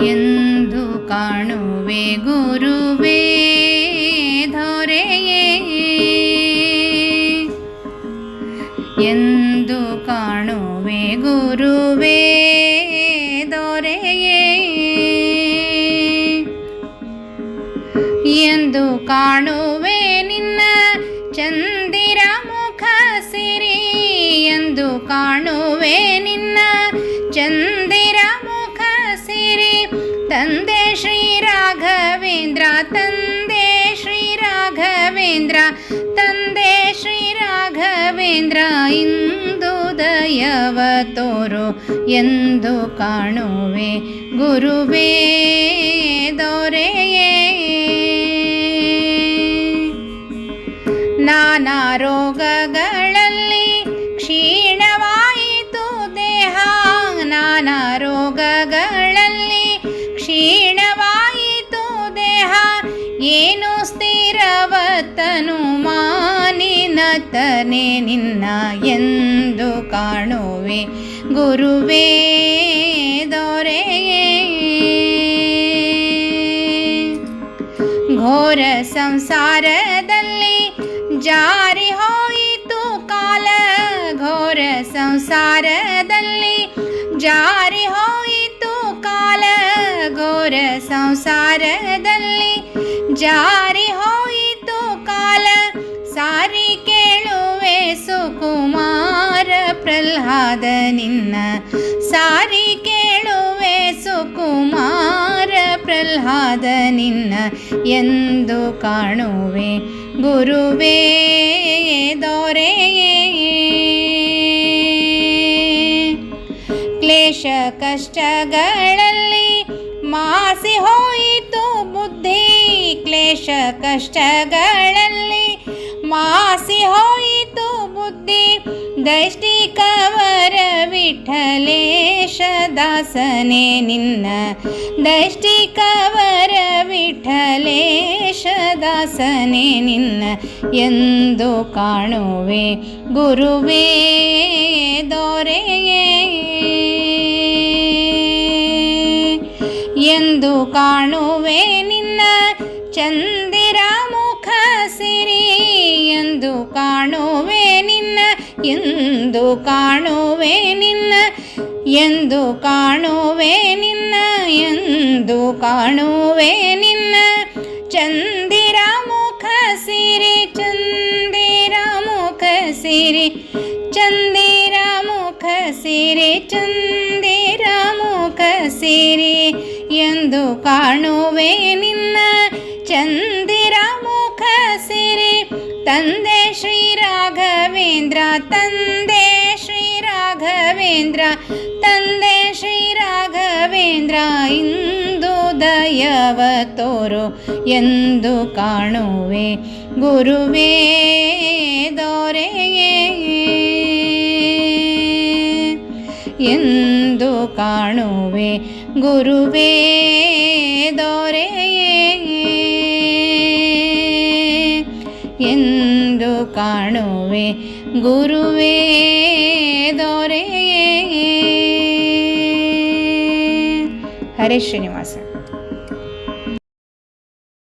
ಎಂದು ಕಾಣುವೆ ಗುರುವೇ ದೊರೆಯೇ, ಎಂದು ಕಾಣುವೆ ಗುರುವೇ ದೊರೆಯೇ, ಎಂದು ಕಾಣುವೆ ನಿನ್ನ ಚಂದಿರ ಮುಖ ಸಿರಿ, ಎಂದು ಕಾಣುವೆ ನಿನ್ನ ಚಂದಿರ ಮುಖ ಸಿರಿ. ತಂದೆ ಶ್ರೀ ರಾಘವೇಂದ್ರ, ತಂದೆ ಶ್ರೀ ರಾಘವೇಂದ್ರ, ತಂದೆ ಶ್ರೀ ರಾಘವೇಂದ್ರ, ಇಂದು ದಯವ ತೋರು ಎಂದು ಕಾಣುವೆ ಗುರುವೇ ದೊರೆಯೇ. ನಾನಾ ರೋಗಗಳಲ್ಲಿ ಕ್ಷೀಣವಾಯಿತು ದೇಹ, ನಾನಾ ರೋಗಗಳಲ್ಲಿ ಕ್ಷೀಣವಾಯಿತು ದೇಹ, ಏನು ಸ್ಥಿರವತನು ಮಾನಿನತನೆ ನಿನ್ನ ಎಂದು ಕಾಣುವೆ ಗುರುವೇ ದೊರೆಯೇ. ಘೋರ ಸಂಸಾರದಲ್ಲಿ ಜಾರಿ ಹೋಯಿತು ಕಾಲ, ಘೋರ ಸಂಸಾರದಲ್ಲಿ ಜಾರಿ ಹೋಯಿತು ಕಾಲ, ಘೋರ ಸಂಸಾರದಲ್ಲಿ ಜಾರಿ ಹೋಯಿತು ಕಾಲ. ಸಾರಿ ಕೇಳುವೆ ಸುಕುಮಾರ ಪ್ರಹ್ಲಾದ ನಿನ್ನ, ಸಾರಿ ಕೇಳುವೆ ಸುಕುಮಾರ ಪ್ರಹ್ಲಾದ ನಿನ್ನ ಎಂದು ಕಾಣುವೆ ಗುರುವೇ ದೊರೆಯೇ. ಕ್ಲೇಶ ಕಷ್ಟಗಳಲ್ಲಿ ಮಾಸಿ ಹೋಯಿತು ಬುದ್ಧಿ, ಕ್ಲೇಶ ಕಷ್ಟಗಳಲ್ಲಿ ಮಾಸಿ ಹೋಯಿತು ಬುದ್ಧಿ. ದೈಷ್ಟಿಕವರ ವಿಠಲೇಶ ದಾಸನೇ ನಿನ್ನ, ದೈಷ್ಟಿಕವರ ವಿಠಲೇಶ ದಾಸನೇ ನಿನ್ನ ಎಂದು ಕಾಣುವೆ ಗುರುವೇ ದೊರೆಯೇ. ಎಂದು ಕಾಣುವೆ ನಿನ್ನ ಚಂದಿರ ಮುಖ ಸಿರಿ, ಎಂದು ಕಾಣುವೆ ನಿನ್ನ, ಎಂದು ಕಾಣುವೆ ನಿನ್ನ, ಎಂದು ಕಾಣುವೆ ನಿನ್ನ, ಎಂದು ಕಾಣುವೆ ನಿನ್ನ ಚಂದಿರ ಮುಖ ಸಿರಿ, ಚಂದಿರ ಮುಖ ಸಿರಿ, ಚಂದಿರ ಮುಖ ಸಿರಿ, ಚಂದಿರ ಮುಖ ಸಿರಿ. ಎಂದು ಕಾಣುವೆ ನಿನ್ನ ಚಂದಿರ ಮುಖ ಸಿರಿ. ತಂದೆ ಶ್ರೀ ರಾಘವೇಂದ್ರ, ತಂದೆ ಶ್ರೀ ರಾಘವೇಂದ್ರ, ತಂದೆ ಶ್ರೀ ರಾಘವೇಂದ್ರ, ಇಂದು ದಯವ ತೋರು ಎಂದು ಕಾಣುವೆ ಗುರುವೇ ದೊರೆಯೇ, ಎಂದು ಕಾಣುವೆ ಗುರುವೇ ದೊರೆಯೇ, ಎಂದು ಕಾಣುವೆ ಗುರುವೇ ದೊರೆಯೇ. ಹರೇ ಶ್ರೀನಿವಾಸ.